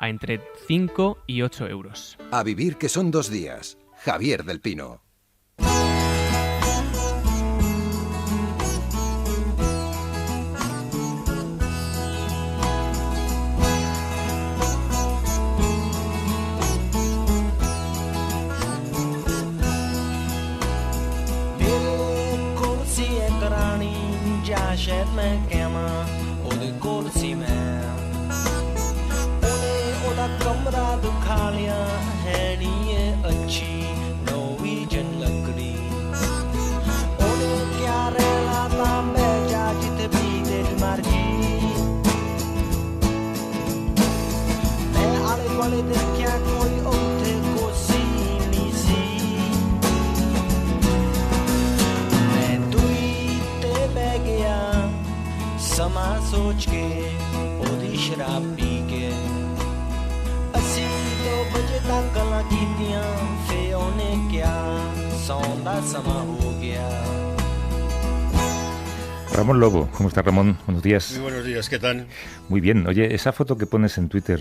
a entre 5 y 8 euros. A vivir que son 2 días. Javier del Pino. ਸ਼ਹਿਰ ਮੈਂ ਕਹਿਵਾਂ ਉਹਦੇ ਕੋਲ ਸੀ ਮੈਂ ਉਹਨੇ ਉਹਦਾ ਕਮਰਾ ਦਿਖਾ ਲਿਆ ਹੈ ਨੀ ਇਹ ਅੱਛੀ ਨੋਰਵੇਜਨ ਲੱਕੜੀ ਉਹਨੇ ਕਿਆ ਰਹਿਣਾ ਤਾਂ ਮੈਂ ਜਾ ਜਿੱਥੇ ਵੀ ਤੇਰੀ ਮਰਜ਼ੀ ਮੈਂ ਆਲੇ ਦੁਆਲੇ ਦੇਖਿਆ ਕੋਈ ਉੱਥੇ ਕੁਰਸੀ ਨਹੀਂ ਸੀ ਮੈਂ ਦੂਈ ਤੇ ਬਹਿ ਗਿਆ ਸਮਾਂ ਸੋਚ ਕੇ ਉਹਦੀ ਸ਼ਰਾਬ ਪੀ ਕੇ ਅਸੀਂ 2 ਵਜੇ ਤੱਕ ਗੱਲਾਂ ਕੀਤੀਆਂ ਫੇ ਉਹਨੇ ਕਿਹਾ ਸੌਣ ਦਾ ਸਮਾਂ ਹੋ ਗਿਆ Ramón Lobo, ¿cómo estás, Ramón? Buenos días. Muy buenos días, ¿qué tal? Muy bien. Oye, esa foto que pones en Twitter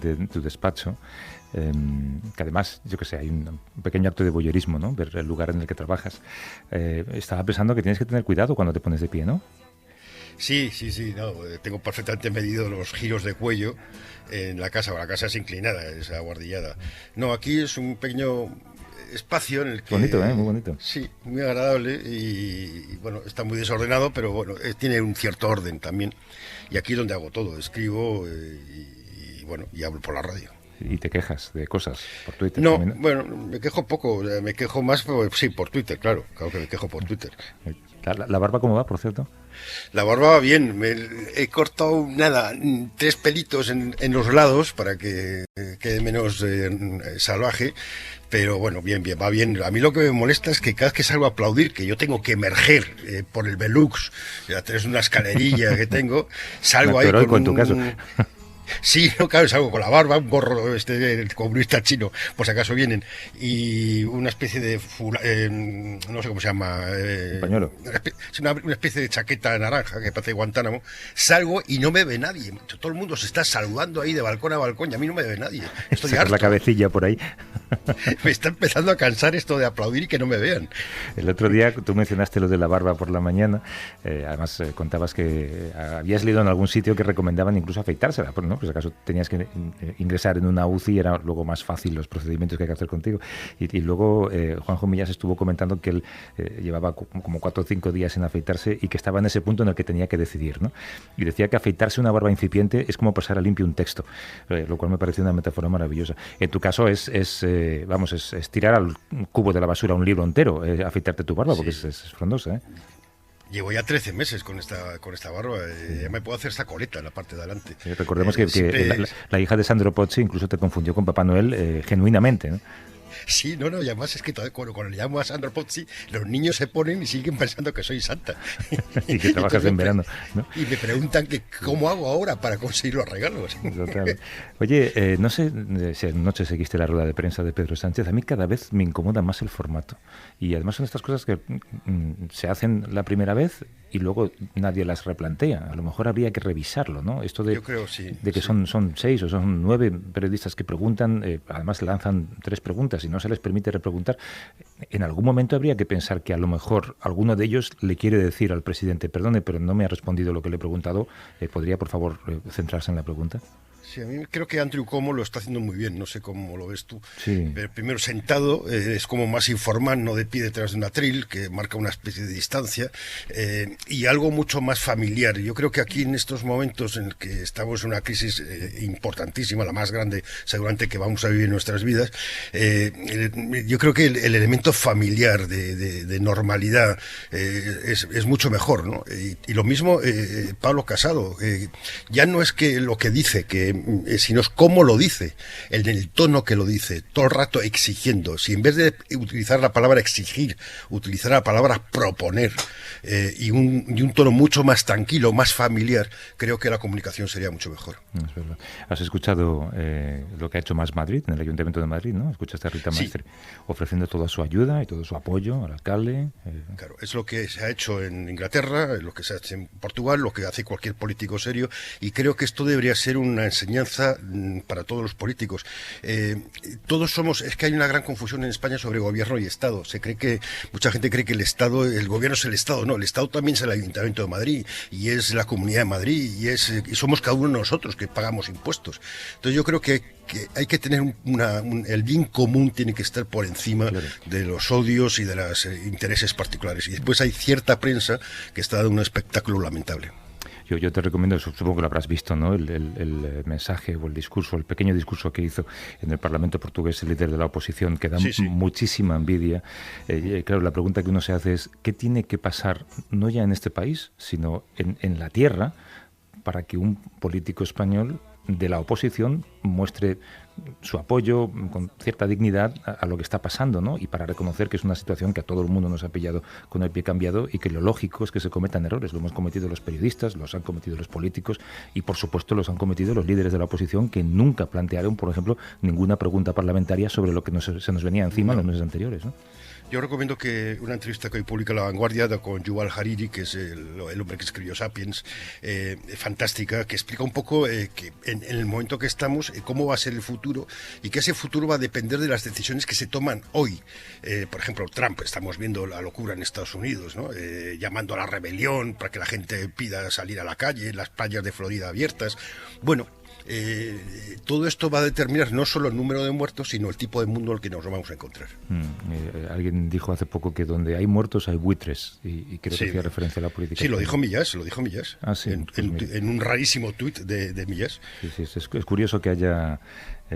de tu despacho, que además, yo que sé, hay un pequeño acto de voyeurismo, ¿no? Ver el lugar en el que trabajas. Estaba pensando que tienes que tener cuidado cuando te pones de pie, ¿no? Sí, no, tengo perfectamente medido los giros de cuello en la casa es inclinada, es aguardillada. No, aquí es un pequeño espacio en el que... Bonito, muy bonito. Sí, muy agradable y bueno, está muy desordenado, pero bueno, tiene un cierto orden también. Y aquí es donde hago todo, escribo y bueno, y hablo por la radio. ¿Y te quejas de cosas por Twitter? No, también, ¿no? Bueno, me quejo poco, me quejo más, sí, por Twitter, claro que me quejo por Twitter. ¿La barba cómo va, por cierto? La barba va bien, me he cortado 3 pelitos en los lados para que quede menos salvaje, pero bueno, bien, va bien. A mí lo que me molesta es que cada vez que salgo a aplaudir, que yo tengo que emerger por el Velux, a través de una escalerilla que tengo, salgo ahí con en tu caso. Sí, no, claro, salgo con la barba, un gorro el comunista chino, por si acaso vienen, y una especie de no sé cómo se llama, pañuelo. Una especie de chaqueta naranja que parece Guantánamo. Salgo y no me ve nadie. Todo el mundo se está saludando ahí de balcón a balcón y a mí no me ve nadie. Estoy harto. La cabecilla por ahí. Me está empezando a cansar esto de aplaudir y que no me vean. El otro día tú mencionaste lo de la barba por la mañana. Además contabas que habías leído en algún sitio que recomendaban incluso afeitársela, ¿no? Pues acaso tenías que ingresar en una UCI y era luego más fácil los procedimientos que hay que hacer contigo. Y luego Juanjo Millás estuvo comentando que él llevaba como 4 o 5 días sin afeitarse y que estaba en ese punto en el que tenía que decidir, ¿no? Y decía que afeitarse una barba incipiente es como pasar a limpio un texto, lo cual me pareció una metáfora maravillosa. En tu caso es tirar al cubo de la basura un libro entero, afeitarte tu barba, porque sí. es frondosa, ¿eh? Llevo ya 13 meses con esta barba, ya me puedo hacer esta coleta en la parte de adelante. Sí, recordemos que la hija de Sandro Pozzi incluso te confundió con Papá Noel genuinamente, ¿no? Sí, no, y además es que cuando le llamo a Sandro Pozzi, los niños se ponen y siguen pensando que soy Santa. Y que trabajas en verano, ¿no? Y me preguntan que cómo hago ahora para conseguir los regalos. Total. Oye, no sé si anoche seguiste la rueda de prensa de Pedro Sánchez. A mí cada vez me incomoda más el formato. Y además son estas cosas que se hacen la primera vez y luego nadie las replantea. A lo mejor habría que revisarlo, ¿no? Esto de, yo creo, sí, de que sí. son 6 o son 9 periodistas que preguntan, además lanzan 3 preguntas y no se les permite repreguntar. En algún momento habría que pensar que a lo mejor alguno de ellos le quiere decir al presidente: perdone, pero no me ha respondido lo que le he preguntado, ¿podría por favor centrarse en la pregunta? Sí, a mí creo que Andrew Cuomo lo está haciendo muy bien, no sé cómo lo ves tú. Sí. Pero primero sentado, es como más informal, no de pie detrás de un atril, que marca una especie de distancia, y algo mucho más familiar. Yo creo que aquí en estos momentos en que estamos en una crisis importantísima, la más grande seguramente que vamos a vivir en nuestras vidas, yo creo que el elemento familiar de normalidad es mucho mejor, ¿no? Y lo mismo Pablo Casado, ya no es que lo que dice, sino es cómo lo dice, en el tono que lo dice, todo el rato exigiendo. Si en vez de utilizar la palabra exigir, utilizar la palabra proponer, y un tono mucho más tranquilo, más familiar, creo que la comunicación sería mucho mejor. Es verdad. Has escuchado lo que ha hecho Más Madrid, en el Ayuntamiento de Madrid, ¿no? Escuchaste a Rita Maestre, sí, ofreciendo toda su ayuda y todo su apoyo al alcalde. Claro, es lo que se ha hecho en Inglaterra, lo que se ha hecho en Portugal, lo que hace cualquier político serio, y creo que esto debería ser una enseñanza enseñanza para todos los políticos. Es que hay una gran confusión en España sobre gobierno y Estado. Mucha gente cree que el gobierno es el Estado. No, el Estado también es el Ayuntamiento de Madrid y es la Comunidad de Madrid y somos cada uno de nosotros que pagamos impuestos. Entonces yo creo que hay que tener el bien común tiene que estar por encima de los odios y de los intereses particulares. Y después hay cierta prensa que está dando un espectáculo lamentable. Yo te recomiendo, supongo que lo habrás visto, ¿no? El mensaje o el discurso, el pequeño discurso que hizo en el Parlamento portugués el líder de la oposición, que da muchísima envidia. Claro, la pregunta que uno se hace es, ¿qué tiene que pasar, no ya en este país, sino en la tierra, para que un político español de la oposición muestre su apoyo con cierta dignidad a lo que está pasando, ¿no? Y para reconocer que es una situación que a todo el mundo nos ha pillado con el pie cambiado y que lo lógico es que se cometan errores. Lo hemos cometido los periodistas, los han cometido los políticos y, por supuesto, los han cometido los líderes de la oposición, que nunca plantearon, por ejemplo, ninguna pregunta parlamentaria sobre lo que se nos venía encima en los meses anteriores, ¿no? Yo recomiendo que una entrevista que hoy publica La Vanguardia con Yuval Hariri, que es el hombre que escribió Sapiens, fantástica, que explica un poco que en el momento que estamos, cómo va a ser el futuro y que ese futuro va a depender de las decisiones que se toman hoy. Por ejemplo, Trump, estamos viendo la locura en Estados Unidos, ¿no? Llamando a la rebelión para que la gente pida salir a la calle, las playas de Florida abiertas. Bueno, todo esto va a determinar no solo el número de muertos, sino el tipo de mundo al que nos vamos a encontrar. Alguien dijo hace poco que donde hay muertos hay buitres, y creo que hacía referencia a la política. Sí, lo dijo Millás. Ah, sí, en un rarísimo tuit de Millás. Sí, es curioso que haya...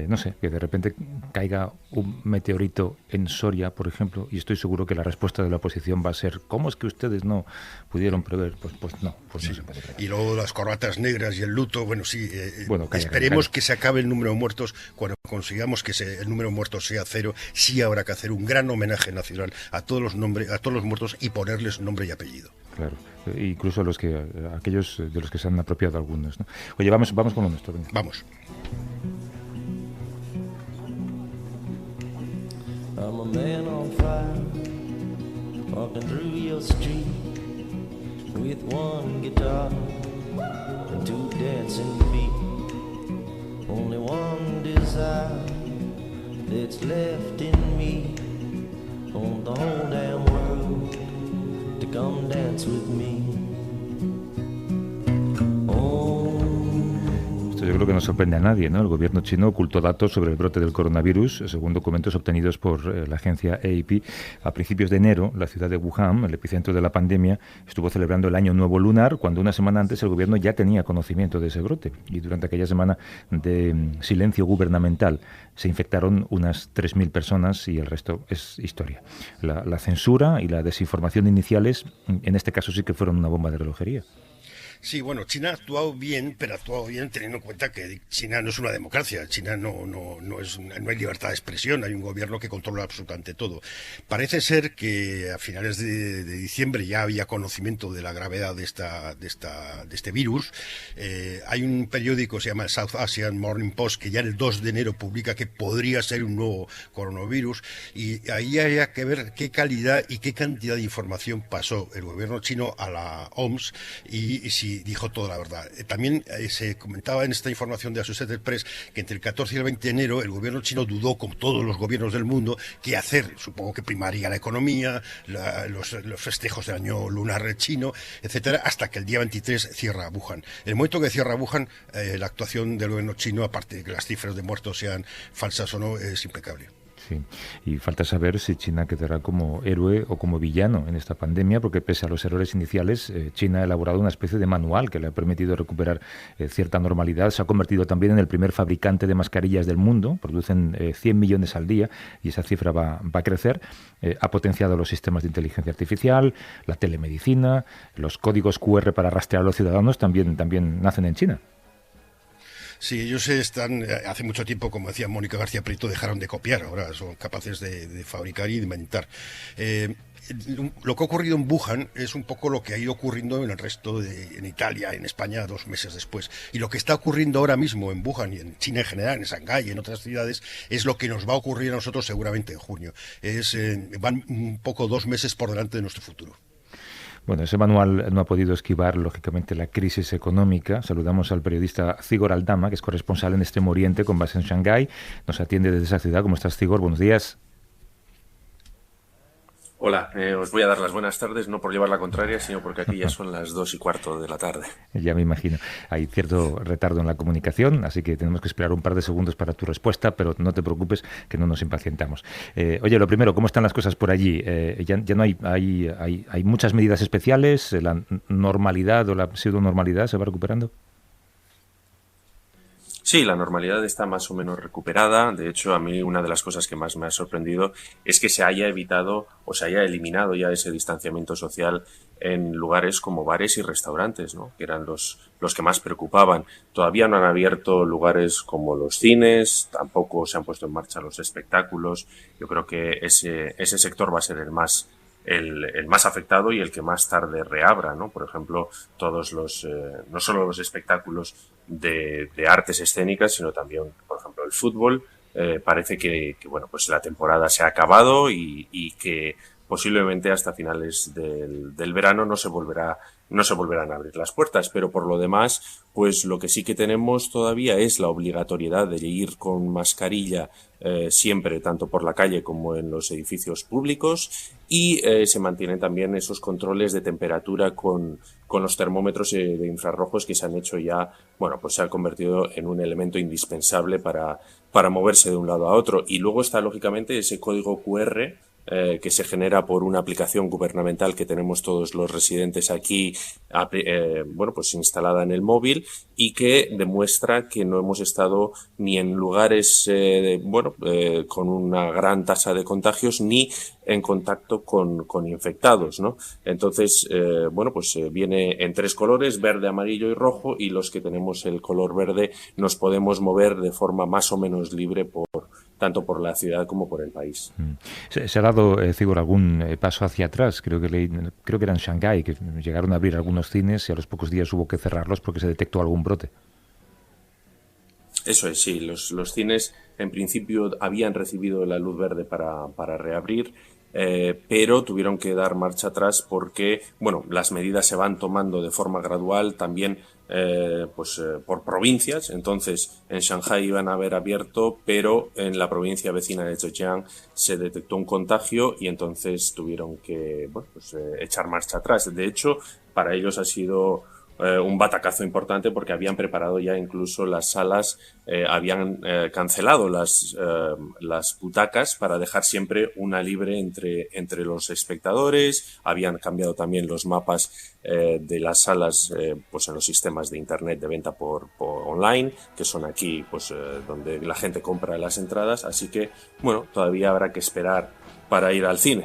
no sé, que de repente caiga un meteorito en Soria, por ejemplo, y estoy seguro que la respuesta de la oposición va a ser, ¿cómo es que ustedes no pudieron prever? Pues no se puede prever. Y luego las corbatas negras y el luto, esperemos que se acabe el número de muertos. Cuando consigamos que el número de muertos sea cero, sí habrá que hacer un gran homenaje nacional a todos los muertos y ponerles nombre y apellido. Claro, incluso aquellos de los que se han apropiado algunos, ¿no? Oye, vamos con lo nuestro. Venga. Vamos. I'm a man on fire, walking through your street with one guitar and two dancing feet. Only one desire that's left in me on the whole damn world to come dance with me. Yo creo que no sorprende a nadie, ¿no? El gobierno chino ocultó datos sobre el brote del coronavirus, según documentos obtenidos por la agencia AP. A principios de enero, la ciudad de Wuhan, el epicentro de la pandemia, estuvo celebrando el Año Nuevo Lunar, cuando una semana antes el gobierno ya tenía conocimiento de ese brote. Y durante aquella semana de silencio gubernamental se infectaron unas 3.000 personas y el resto es historia. La censura y la desinformación iniciales, en este caso sí que fueron una bomba de relojería. Sí, bueno, China ha actuado bien, pero ha actuado bien teniendo en cuenta que China no es una democracia. China no hay libertad de expresión, hay un gobierno que controla absolutamente todo. Parece ser que a finales de diciembre ya había conocimiento de la gravedad de este virus. Hay un periódico, se llama el South Asian Morning Post, que ya el 2 de enero publica que podría ser un nuevo coronavirus, y ahí había que ver qué calidad y qué cantidad de información pasó el gobierno chino a la OMS y si dijo toda la verdad. También se comentaba en esta información de Associated Press que entre el 14 y el 20 de enero el gobierno chino dudó, como todos los gobiernos del mundo, qué hacer. Supongo que primaría la economía, los festejos del año lunar chino, etcétera, hasta que el día 23 cierra Wuhan. En el momento que cierra Wuhan, la actuación del gobierno chino, aparte de que las cifras de muertos sean falsas o no, es impecable. Sí. Y falta saber si China quedará como héroe o como villano en esta pandemia, porque pese a los errores iniciales, China ha elaborado una especie de manual que le ha permitido recuperar cierta normalidad. Se ha convertido también en el primer fabricante de mascarillas del mundo, producen 100 millones al día y esa cifra va a crecer. Ha potenciado los sistemas de inteligencia artificial, la telemedicina, los códigos QR para rastrear a los ciudadanos también nacen en China. Sí, ellos hace mucho tiempo, como decía Mónica García Prieto, dejaron de copiar, ahora son capaces de fabricar y de inventar. Lo que ha ocurrido en Wuhan es un poco lo que ha ido ocurriendo en el resto en Italia, en España, 2 meses después. Y lo que está ocurriendo ahora mismo en Wuhan y en China en general, en Shanghái y en otras ciudades, es lo que nos va a ocurrir a nosotros seguramente en junio. Van un poco 2 meses por delante de nuestro futuro. Bueno, ese manual no ha podido esquivar, lógicamente, la crisis económica. Saludamos al periodista Cigor Aldama, que es corresponsal en Extremo Oriente con base en Shanghái. Nos atiende desde esa ciudad. ¿Cómo estás, Cigor? Buenos días. Hola, os voy a dar las buenas tardes, no por llevar la contraria, sino porque aquí ya son las 2:15 de la tarde. Ya me imagino. Hay cierto retardo en la comunicación, así que tenemos que esperar un par de segundos para tu respuesta, pero no te preocupes que no nos impacientamos. Oye, lo primero, ¿cómo están las cosas por allí? Ya no hay muchas medidas especiales, la normalidad o la pseudo-normalidad se va recuperando. Sí, la normalidad está más o menos recuperada. De hecho, a mí una de las cosas que más me ha sorprendido es que se haya evitado o se haya eliminado ya ese distanciamiento social en lugares como bares y restaurantes, ¿no? Que eran los que más preocupaban. Todavía no han abierto lugares como los cines, tampoco se han puesto en marcha los espectáculos. Yo creo que ese sector va a ser el más afectado y el que más tarde reabra, ¿no? Por ejemplo, todos no solo los espectáculos de artes escénicas, sino también, por ejemplo, el fútbol. Parece que bueno, pues la temporada se ha acabado y que posiblemente hasta finales del verano no se volverán a abrir las puertas, pero por lo demás, pues lo que sí que tenemos todavía es la obligatoriedad de ir con mascarilla siempre, tanto por la calle como en los edificios públicos, y se mantienen también esos controles de temperatura con los termómetros de infrarrojos que se han hecho ya, bueno, pues se han convertido en un elemento indispensable para moverse de un lado a otro. Y luego está, lógicamente, ese código QR que se genera por una aplicación gubernamental que tenemos todos los residentes aquí, bueno, pues instalada en el móvil, y que demuestra que no hemos estado ni en lugares, con una gran tasa de contagios, ni en contacto con infectados, ¿no? Entonces, viene en 3 colores, verde, amarillo y rojo, y los que tenemos el color verde nos podemos mover de forma más o menos libre tanto por la ciudad como por el país. ¿Se ha dado, Cigor, algún paso hacia atrás? Creo que era en Shanghái, que llegaron a abrir algunos cines y a los pocos días hubo que cerrarlos porque se detectó algún brote. Eso es, sí. Los cines, en principio, habían recibido la luz verde para reabrir, pero tuvieron que dar marcha atrás porque, bueno, las medidas se van tomando de forma gradual también por provincias. Entonces, en Shanghái iban a haber abierto, pero en la provincia vecina de Zhejiang se detectó un contagio y entonces tuvieron que echar marcha atrás. De hecho, para ellos ha sido un batacazo importante porque habían preparado ya incluso las salas, habían cancelado las butacas para dejar siempre una libre entre los espectadores, habían cambiado también los mapas de las salas en los sistemas de internet de venta por online, que son aquí donde la gente compra las entradas, así que bueno, todavía habrá que esperar para ir al cine.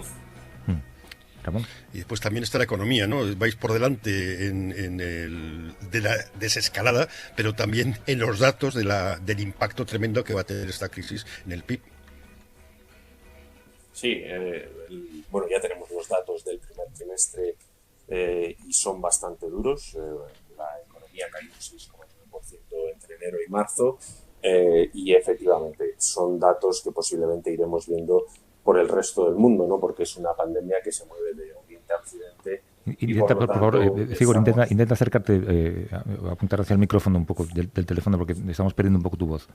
Y después también está la economía, ¿no? Vais por delante de la desescalada, pero también en los datos del impacto tremendo que va a tener esta crisis en el PIB. Sí, ya tenemos los datos del primer trimestre y son bastante duros. La economía ha caído un 6,9% entre enero y marzo y efectivamente son datos que posiblemente iremos viendo por el resto del mundo, ¿no? Porque es una pandemia que se mueve de Oriente a Occidente. Intenta, por favor, Cigor, intenta acercarte, apuntar hacia el micrófono un poco del teléfono porque estamos perdiendo un poco tu voz.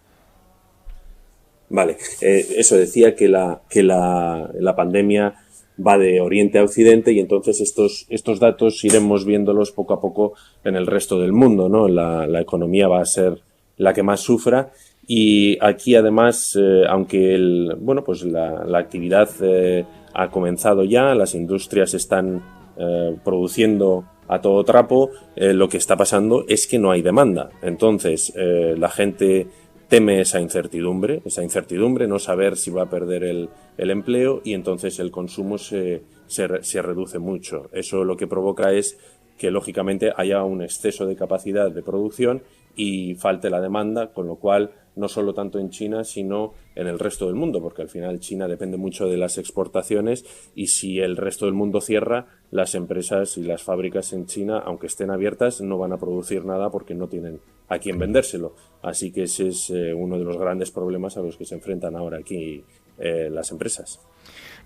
Vale, eso decía que la pandemia va de Oriente a Occidente y entonces estos datos iremos viéndolos poco a poco en el resto del mundo, ¿no? La economía va a ser la que más sufra. Y aquí además, aunque la actividad ha comenzado ya, las industrias están produciendo a todo trapo, lo que está pasando es que no hay demanda. Entonces, la gente teme esa incertidumbre, no saber si va a perder el empleo y entonces el consumo se reduce mucho. Eso lo que provoca es que lógicamente haya un exceso de capacidad de producción y falte la demanda, con lo cual no solo tanto en China, sino en el resto del mundo, porque al final China depende mucho de las exportaciones y si el resto del mundo cierra, las empresas y las fábricas en China, aunque estén abiertas, no van a producir nada porque no tienen a quién vendérselo. Así que ese es uno de los grandes problemas a los que se enfrentan ahora aquí las empresas.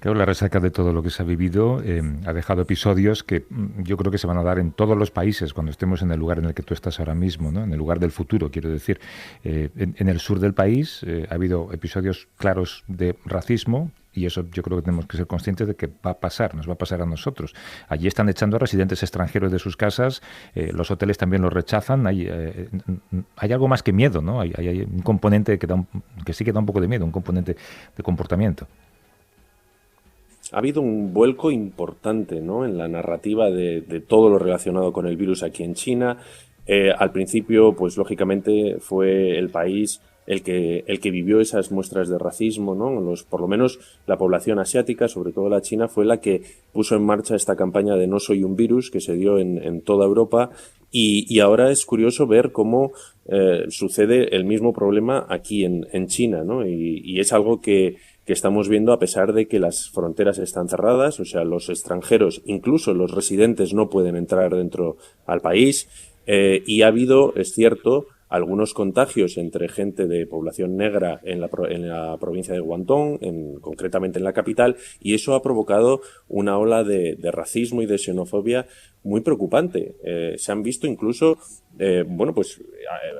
Claro, la resaca de todo lo que se ha vivido ha dejado episodios que yo creo que se van a dar en todos los países cuando estemos en el lugar en el que tú estás ahora mismo, ¿no? En el lugar del futuro, quiero decir. En el sur del país ha habido episodios claros de racismo, y eso yo creo que tenemos que ser conscientes de que va a pasar, nos va a pasar a nosotros. Allí están echando a residentes extranjeros de sus casas, los hoteles también los rechazan, hay algo más que miedo, ¿no? Hay un componente que sí que da un poco de miedo, un componente de comportamiento. Ha habido un vuelco importante, ¿no?, en la narrativa de todo lo relacionado con el virus aquí en China. Al principio, pues lógicamente fue el país el que vivió esas muestras de racismo, ¿no? Por lo menos la población asiática, sobre todo la china, fue la que puso en marcha esta campaña de No soy un virus, que se dio en toda Europa, y ahora es curioso ver cómo sucede el mismo problema aquí en China, ¿no? Y es algo que estamos viendo a pesar de que las fronteras están cerradas, o sea, los extranjeros, incluso los residentes, no pueden entrar dentro al país, y ha habido, es cierto, algunos contagios entre gente de población negra en la provincia de Guangdong, concretamente en la capital, y eso ha provocado una ola de racismo y de xenofobia muy preocupante. Se han visto incluso,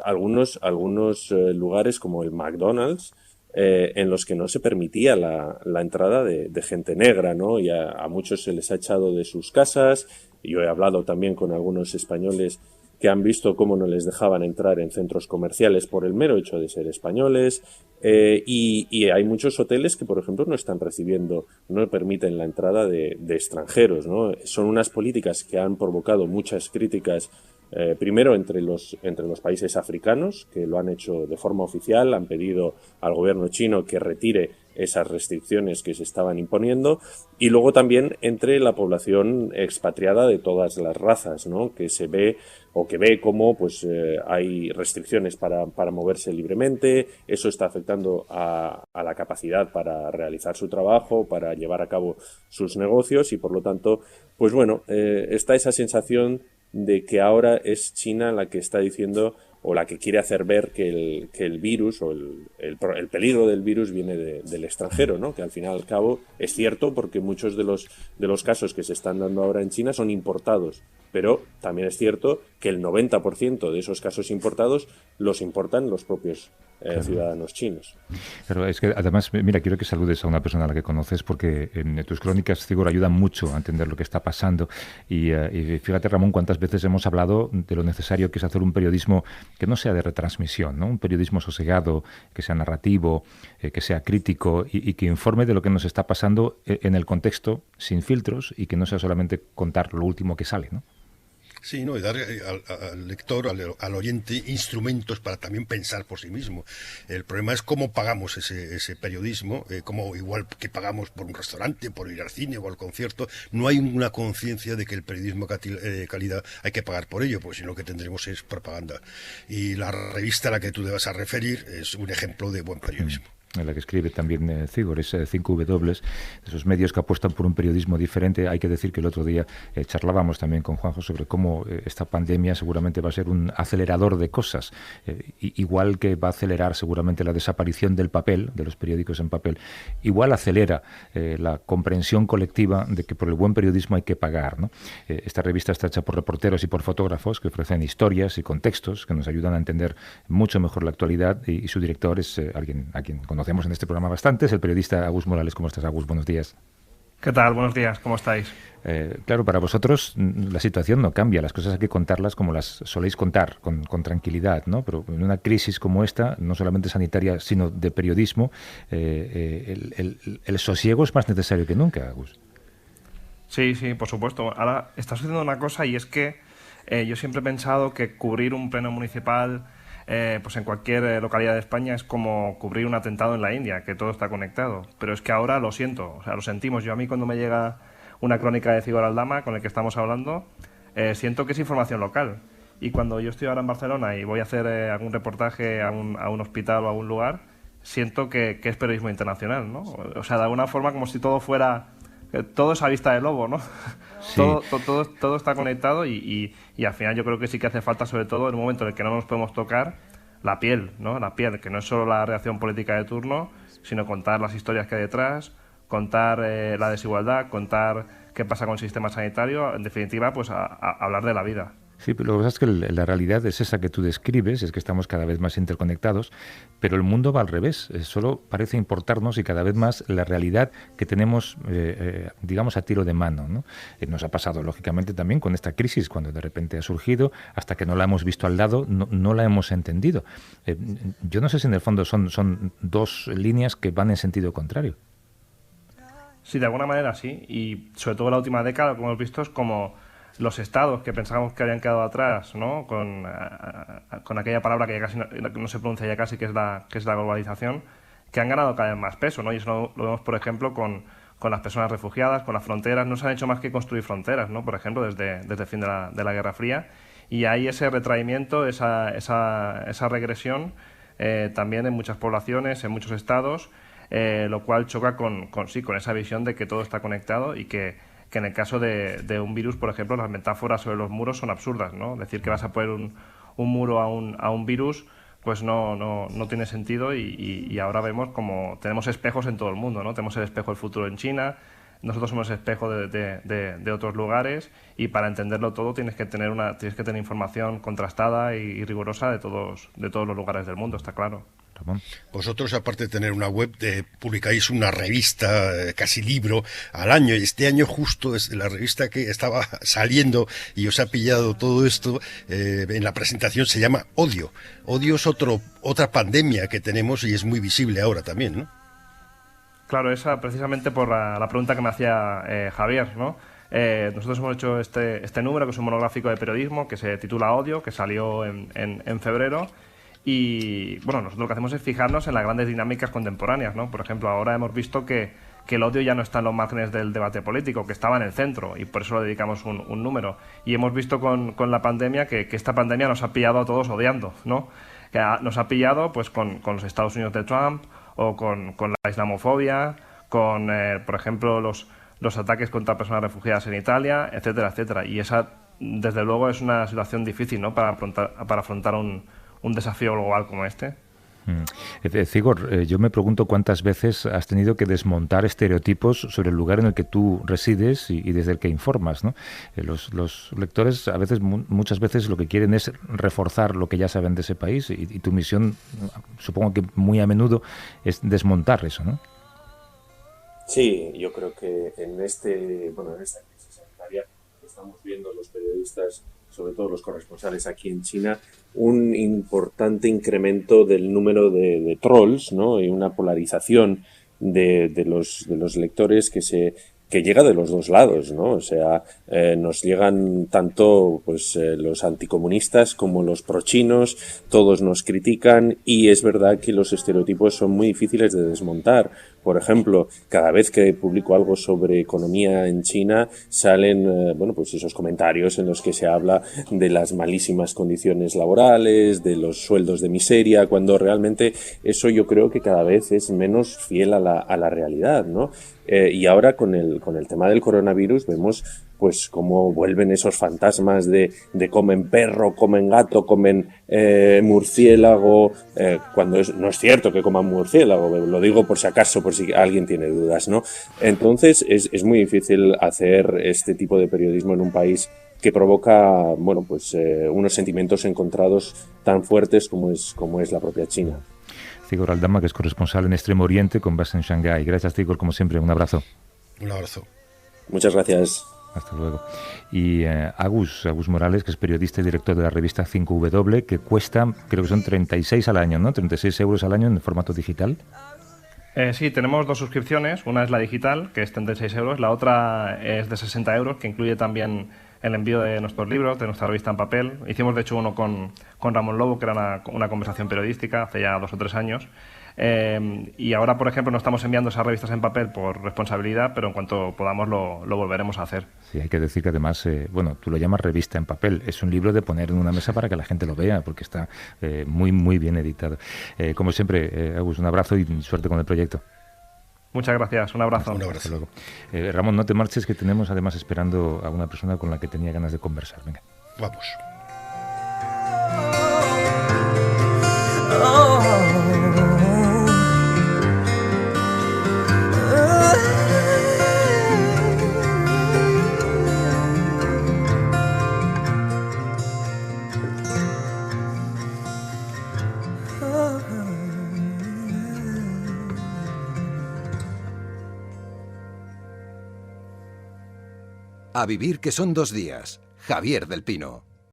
algunos lugares como el McDonald's, en los que no se permitía la entrada de gente negra, ¿no? Y a muchos se les ha echado de sus casas. Yo he hablado también con algunos españoles que han visto cómo no les dejaban entrar en centros comerciales por el mero hecho de ser españoles, y hay muchos hoteles que, por ejemplo, no permiten la entrada de extranjeros, ¿no? Son unas políticas que han provocado muchas críticas, primero entre los países africanos, que lo han hecho de forma oficial, han pedido al gobierno chino que retire esas restricciones que se estaban imponiendo, y luego también entre la población expatriada de todas las razas, ¿no? Que ve cómo pues hay restricciones para moverse libremente. Eso está afectando a la capacidad para realizar su trabajo, para llevar a cabo sus negocios, y por lo tanto, pues bueno, está esa sensación de que ahora es China la que está diciendo, o la que quiere hacer ver que el virus o el peligro del virus viene del extranjero, ¿no? Que al final y al cabo es cierto, porque muchos de los casos que se están dando ahora en China son importados, pero también es cierto que el 90% de esos casos importados los importan los propios ciudadanos chinos. Pero es que además, mira, quiero que saludes a una persona a la que conoces, porque en tus crónicas, Cigor, ayudan mucho a entender lo que está pasando, y fíjate, Ramón, cuántas veces hemos hablado de lo necesario que es hacer un periodismo que no sea de retransmisión, ¿no? Un periodismo sosegado, que sea narrativo, que sea crítico, y que informe de lo que nos está pasando en el contexto, sin filtros, y que no sea solamente contar lo último que sale, ¿no? Sí, ¿no? Y dar al lector, al oyente, instrumentos para también pensar por sí mismo. El problema es cómo pagamos ese periodismo, como igual que pagamos por un restaurante, por ir al cine o al concierto. No hay una conciencia de que el periodismo calidad hay que pagar por ello, porque si no lo que tendremos es propaganda. Y la revista a la que tú te vas a referir es un ejemplo de buen periodismo. En la que escribe también Cigor, es 5W, de esos medios que apuestan por un periodismo diferente. Hay que decir que el otro día charlábamos también con Juanjo sobre cómo esta pandemia seguramente va a ser un acelerador de cosas, igual que va a acelerar seguramente la desaparición del papel, de los periódicos en papel, igual acelera la comprensión colectiva de que por el buen periodismo hay que pagar, ¿no? Esta revista está hecha por reporteros y por fotógrafos que ofrecen historias y contextos que nos ayudan a entender mucho mejor la actualidad, y su director es alguien a quien conocemos en este programa bastante, es el periodista Agus Morales. ¿Cómo estás, Agus? Buenos días. ¿Qué tal? Buenos días. ¿Cómo estáis? Claro, para vosotros la situación no cambia, las cosas hay que contarlas como las soléis contar, con tranquilidad, ¿no? Pero en una crisis como esta, no solamente sanitaria, sino de periodismo, el sosiego es más necesario que nunca, Agus. Sí, por supuesto. Ahora está sucediendo una cosa, y es que yo siempre he pensado que cubrir un pleno municipal pues en cualquier localidad de España es como cubrir un atentado en la India, que todo está conectado. Pero es que ahora lo siento, o sea, lo sentimos. A mí cuando me llega una crónica de Cigor Aldama con el que estamos hablando, siento que es información local. Y cuando yo estoy ahora en Barcelona y voy a hacer algún reportaje a un hospital o a un lugar, siento que es periodismo internacional, ¿no? O sea, de alguna forma como si todo fuera... Todo es a vista de lobo, ¿no? Sí. Todo está conectado, y al final yo creo que sí que hace falta, sobre todo en un momento en el que no nos podemos tocar, la piel, ¿no? La piel, que no es solo la reacción política de turno, sino contar las historias que hay detrás, contar la desigualdad, contar qué pasa con el sistema sanitario, en definitiva, pues a hablar de la vida. Sí, pero lo que pasa es que la realidad es esa que tú describes, es que estamos cada vez más interconectados, pero el mundo va al revés. Solo parece importarnos y cada vez más la realidad que tenemos, digamos, a tiro de mano, ¿no? Nos ha pasado, lógicamente, también con esta crisis, cuando de repente ha surgido, hasta que no la hemos visto al lado, no la hemos entendido. Yo no sé si en el fondo son dos líneas que van en sentido contrario. Sí, de alguna manera sí, y sobre todo en la última década, como hemos visto, es como los estados que pensábamos que habían quedado atrás, ¿no? Con aquella palabra que ya casi no se pronuncia ya casi, que es la globalización, que han ganado cada vez más peso, ¿no? Y eso lo vemos, por ejemplo, con las personas refugiadas, con las fronteras. No se han hecho más que construir fronteras, ¿no? Por ejemplo, desde el fin de la Guerra Fría. Y hay ese retraimiento, esa regresión también en muchas poblaciones, en muchos estados, lo cual choca con esa visión de que todo está conectado y que en el caso de un virus, por ejemplo, las metáforas sobre los muros son absurdas, ¿no? Decir que vas a poner un muro a un virus, pues no tiene sentido, y ahora vemos como tenemos espejos en todo el mundo, ¿no? Tenemos el espejo del futuro en China, nosotros somos espejo de otros lugares, y para entenderlo todo tienes que tener información contrastada y rigurosa de todos los lugares del mundo, está claro. Ramón. Vosotros, aparte de tener una web, publicáis una revista, casi libro, al año, y este año justo es la revista que estaba saliendo y os ha pillado todo esto, en la presentación se llama Odio. Odio es otra pandemia que tenemos y es muy visible ahora también, ¿no? Claro, esa precisamente por la pregunta que me hacía Javier, ¿no? Nosotros hemos hecho este número, que es un monográfico de periodismo, que se titula Odio, que salió en febrero. Y bueno, nosotros lo que hacemos es fijarnos en las grandes dinámicas contemporáneas, ¿no? Por ejemplo, ahora hemos visto que el odio ya no está en los márgenes del debate político, que estaba en el centro, y por eso le dedicamos un número. Y hemos visto con la pandemia que esta pandemia nos ha pillado a todos odiando, ¿no? Que nos ha pillado pues con los Estados Unidos de Trump, o con la islamofobia, con, por ejemplo, los ataques contra personas refugiadas en Italia, etcétera, etcétera. Y esa, desde luego, es una situación difícil, ¿no? Para afrontar un desafío global como este. Zigor, yo me pregunto cuántas veces has tenido que desmontar estereotipos sobre el lugar en el que tú resides y desde el que informas, ¿no? Los lectores muchas veces lo que quieren es reforzar lo que ya saben de ese país, y tu misión, supongo que muy a menudo, es desmontar eso, ¿no? Sí, yo creo que en esta crisis sanitaria estamos viendo los periodistas, sobre todo los corresponsales aquí en China, un importante incremento del número de trolls, ¿no? Y una polarización de los lectores que llega de los dos lados, ¿no? O sea, nos llegan tanto pues los anticomunistas como los prochinos, todos nos critican, y es verdad que los estereotipos son muy difíciles de desmontar. Por ejemplo, cada vez que publico algo sobre economía en China, salen pues esos comentarios en los que se habla de las malísimas condiciones laborales, de los sueldos de miseria, cuando realmente eso yo creo que cada vez es menos fiel a la realidad, ¿no? Y ahora con el tema del coronavirus vemos pues cómo vuelven esos fantasmas de comen perro, comen gato, comen murciélago, cuando no es cierto que coman murciélago, lo digo por si acaso, por si alguien tiene dudas, ¿no? Entonces es muy difícil hacer este tipo de periodismo en un país que provoca, unos sentimientos encontrados tan fuertes como es la propia China. Zigor Aldama, que es corresponsal en Extremo Oriente con base en Shanghái. Gracias, Zigor, como siempre. Un abrazo. Un abrazo. Muchas gracias. Hasta luego. Y Agus Morales, que es periodista y director de la revista 5W, que cuesta, creo que son 36 al año, ¿no? 36 euros al año en formato digital. Sí, tenemos dos suscripciones. Una es la digital, que es 36 euros. La otra es de 60 euros, que incluye también el envío de nuestros libros, de nuestra revista en papel. Hicimos, de hecho, uno con Ramón Lobo, que era una conversación periodística, hace ya 2 o 3 años. Y ahora, por ejemplo, no estamos enviando esas revistas en papel por responsabilidad, pero en cuanto podamos lo volveremos a hacer. Sí, hay que decir que además, tú lo llamas revista en papel, es un libro de poner en una mesa para que la gente lo vea, porque está muy, muy bien editado. Como siempre, Agus, un abrazo y suerte con el proyecto. Muchas gracias, un abrazo. Un abrazo. Hasta luego. Ramón, no te marches, que tenemos además esperando a una persona con la que tenía ganas de conversar. Venga. Vamos. A vivir que son 2 días. Javier del Pino.